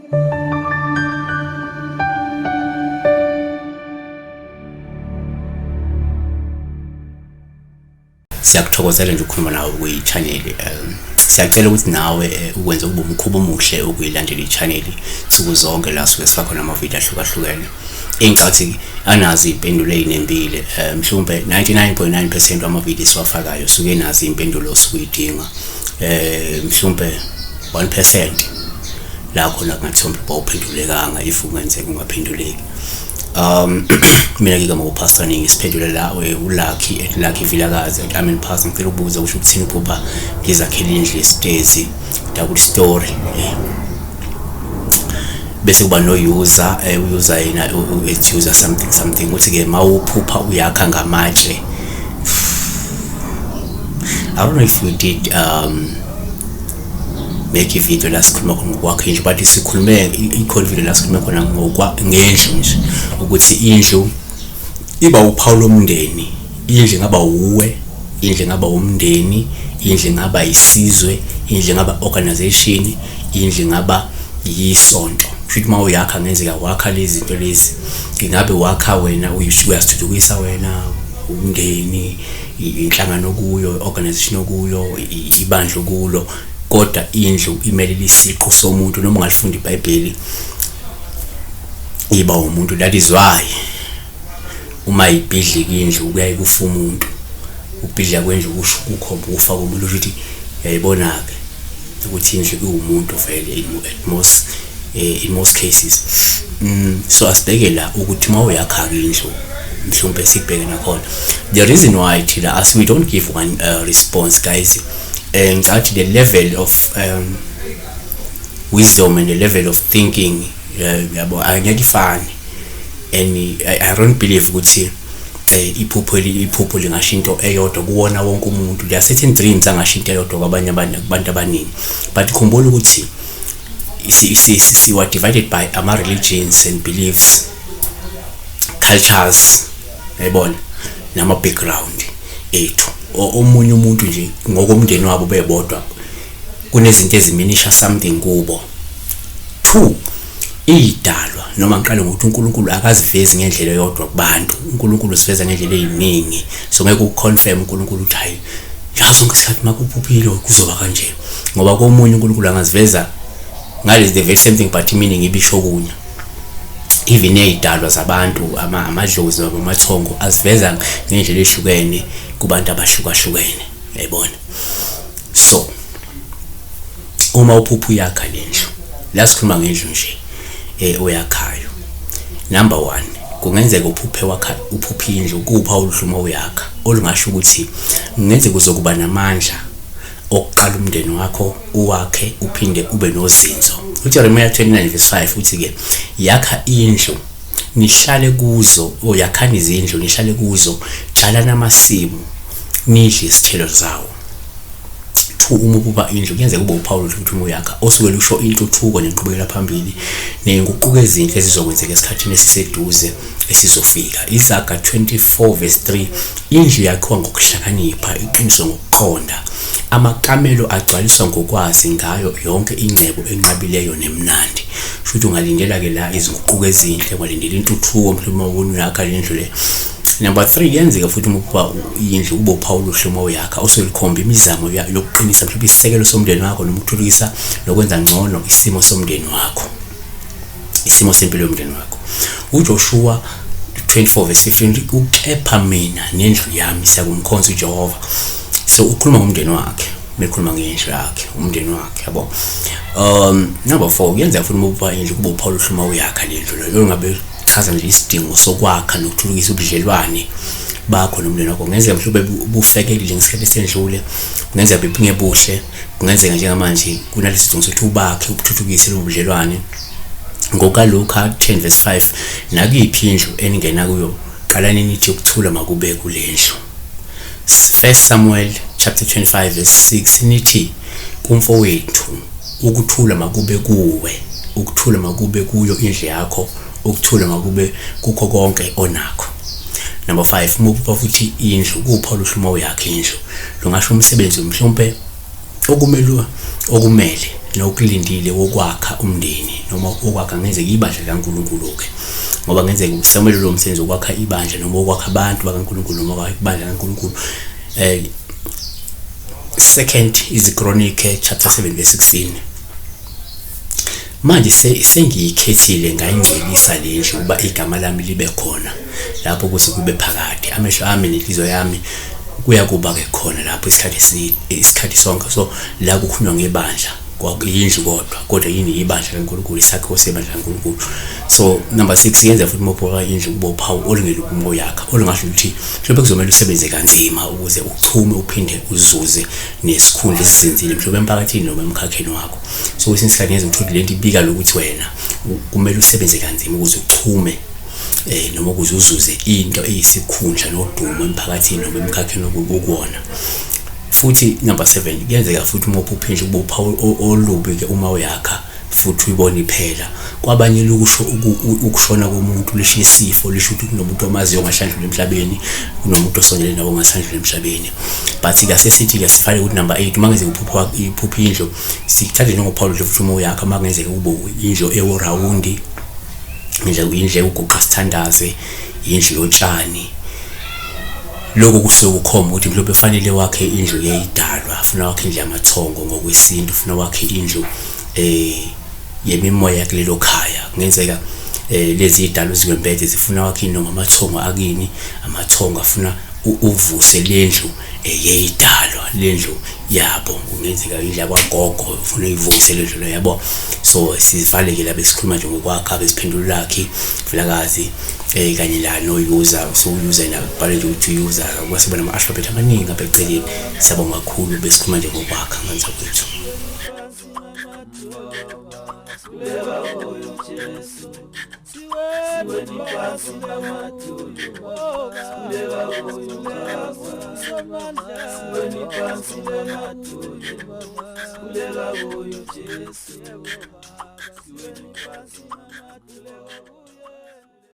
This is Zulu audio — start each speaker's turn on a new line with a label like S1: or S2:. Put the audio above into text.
S1: Siyakuthokozela nje ukukhuluma nawe kwi-channel. Siyacela ukuthi nawe ukwenze kube umkhuba omuhle ukuyilandela i-channel nsuku zonke la suke sifakhona amavidiyo ahlukahlukene. Engicathi anazi impendulo ezinembile. Mhlawumbe 99.9% wamavidiyo siwafakayo suke nazi impendulo osukuyidinga. Mhlawumbe 1% la khona kungathomba bawuphendulekanga if ungenzeka ungaphenduleki. Mina ngike ngopastor ningi siphendula la Lucky Vilakazi amen pastor ngicela ukubuza usho ukuthini Ukuphupha ngizakhela indlu yesitezi double story. Bese kuba no user user yena user something uthi ke mawuphupha uyakha ngamatshe. I don't know if we did make a video la sikhuluma ngokwakha indlu, but sikhulume ikhona video la sikhuluma khona ngendlu nje ukuthi indlu iba uphawu lomndeni. Indlu ngaba uwe, indlu ngaba umndeni, indlu ngaba isizwe, indlu ngaba organization, indlu ngaba yisonto. Futhi uma uyakha ngenzeka wakha lezi zinto lezi, ingabe wakha wena uyasithuthukisa wena umndeni, inhlangano kuyo, organization kuyo, ibandla kulo, kodwa indlu imele isiqu somuntu noma ungalifunda iBhayibheli iba umuntu. That is why uma ibhidlika indlu kuyaye kufa umuntu. Ukubhidlika kwendlu kusho ukukhomba ukufa komuntu ukuthi yayibona ke ukuthi indlu iwumuntu vele in most cases. So asibheke la ukuthi uma uyakha indlu mhlawumbe sibheke nakhona the reason why thina as we don't give one response guys. Ngicabanga the level of wisdom and the level of thinking yabo ayakifani, and I don't believe ukuthi iphupho lingashinto eyodwa kuwona wonke umuntu. There are certain dreams angashinto eyodwa kwabanye abantu abaningi, but khumbula ukuthi we were divided by ama religions and beliefs, cultures, yabona, nama background ethu. Omunye umuntu nje ngokomndeni wabo bebodwa kunezinto eziminisha something kubo. 2, idalwa noma ngiqale ngokuthi uNkulunkulu akazivezi ngendlela eyodwa kubantu. uNkulunkulu usiveza ngendlela eziningi, so ngeke ukuconfirm uNkulunkulu ukuthi hayi yazi zonke isikhathi makuphuphile kuzoba kanje, ngoba komunye uNkulunkulu angaziveza ngale the very same thing but meaning ibisho kunya. Even eyidalwa zabantu amadlozi noma amathongo aziveza ngendlela ehlukene kubantu abahlukahlukene, yayibona. So uma uphupha uyakha lendlu, la sikhuluma ngendlu nje oyakhayo. Number 1, kungenzeka uphuphe indlu kupha oluhluma uyakha olungasho ukuthi kungenzeka kuzokuba namandla okuqala umndeni wakho uwakhe uphinde ube nozinzo. Uthi Jeremiah 29:5 uthi ke yakha indlu nihlale kuzo, oyakhani izindlu nihlale kuzo, tshala namasimu nidle isithelo zawo. 2, uma uphupha indlu kuyenzeka kube uphawu ukuthi uyakha osuke lusho intuthuko nenqubekela phambili nenguquko ezinhle ezizokwenzeka esikhathini esiseduze esizofika. Izaga 24:3 indlu yakhiwa ngokuhlakanipha, iqiniswe ngokuqonda, amakamelo agcwaliswa ngokwazi ngayo yonke ingcebo enqabileyo nemnandi. Futhi ungalindela ke la izinguquko ezinhle, ungalindela intuthuko mhlawumbe ubona yakha lendlu le. Number 3, yenzeka futhi uma indlu ube uphawu oluhluma uyakha oselikhomba imizamo yokuqinisa mhlawumbe isisekelo somndeni wakho noma ukuthuthukisa lokwenza ngcono isimo somndeni wakho, isimo sempilo yomndeni wakho. uJoshua 24:15 ukepha mina nendlu yami siyakumkhonza uJehova. So ukhuluma ngomndeni wakhe, bekhuluma ngendlu yakhe, umndeni wakhe, yabo. Number 4, kuyenzeka futhi uma uphupha indlu kube uphawu oluhluma uyakha lendlu lo ngabe chaza nje isidingo sokwakha nokuthuthukisa ubudlelwane bakho nomndeni wakho. Kungenzeka mhlawumbe bufekelile ngesikhathi esendlule, kungenzeka bephinge buhle, kungenzeka njengamanje kunalesi sidingo sokuthi ubakhe ubuthuthukise ubudlelwane. NgokaLuka 10:5 nakuyiphi indlu eningena kuyo qalani nithi ukuthula makube kulendlu. 1 Samuel chapter 25:6 nithi kumfowethu ukuthula makube kuwe, ukuthula makube kuyo indlu yakho, ukuthula makube kukho konke onakho. Number 5, uma futhi indlu kupha oluhluma uyakhe indlu lungasho umsebenzi mhlawumbe okumele nokulindile wokwakha umndeni noma okwakha ngenzeka ibandla likaNkulunkulu-ke, ngoba ngenzeka usamele lo msebenzi wokwakha ibandla noma okwakha abantu bakaNkulunkulu noma ibandla likaNkulunkulu. Second is Chronicle chapter 7 verse 16. Manje sengiyikhethile ngayingcelisa le ndlu ukuba igama lami libe khona lapho kuze kube phakade, amehlo ami nenhliziyo yami kuya kuba-ke khona lapho isikhathi sonke. So la kukhulunywa ngebandla kwakuyindlu kodwa yini ibandla likaNkulunkulu, isakhiwo sebandla likaNkulunkulu. So number 6 yenza futhi mophoka indlu kube uphawu olungele umoya yakha, olungasho ukuthi mhlawumbe kuzomela usebenze kanzima ukuze uchume uphinde uzuze nesikhundla esizenzile mhlawumbe emphakathini noma emkhakheni wakho. So kwesinye isikhathi ngeze ngithuthi lento ibika lokuthi wena kumele usebenze kanzima ukuze uchume noma ukuze uzuze into eyisikhundla nodumo emphakathini noma emkhakheni okuwona. Futhi number 7 kuyenzeka futhi uma uphuphinje kube uphawu olubi-ke uma uyakha futhi uyibona iphela. Kwabanye lokusho ukushona komuntu lisho isifo, lisho ukuthi kunomuntu omaziyo ongasandlula emhlabeni, kunomuntu osondelene nawo ongasandlula emhlabeni. But-ke asesithi-ke sifale ukuthi number 8 uma ngenzeka uphupha indlu sikuthathe njengophawu futhi uma uyakha, uma ngenzeka kube indlu eworawundi, indlu ewuguqa sithandaze, indlu yotshani, lokho kusuke kukhomba ukuthi mhlawumbe fanele wakhe indlu yeyidalwa, ufuna wakhe indlu yamathongo ngokwesintu, ufuna wakhe indlu yemimoya kulelo khaya. Kungenzeka lezi idalwa zikwembethe zifuna wakhe noma amathongo akini, amathongo afuna uvuse lendlu yeyidalwa, lendlu yabo. Kungenzeka indlu yakwagogo ufuna uyivuse lendlu leyo, yabo. So sivaleke la besikhuluma nje ngokwakha, besiphendula lakhe vilakazi kanye la no user, so user na bale nje ukuthi user kwasebona ama alphabet amaningi apha eceleni. Siyabonga kakhulu, besikhuluma nje ngokwakha ngenza kwethu.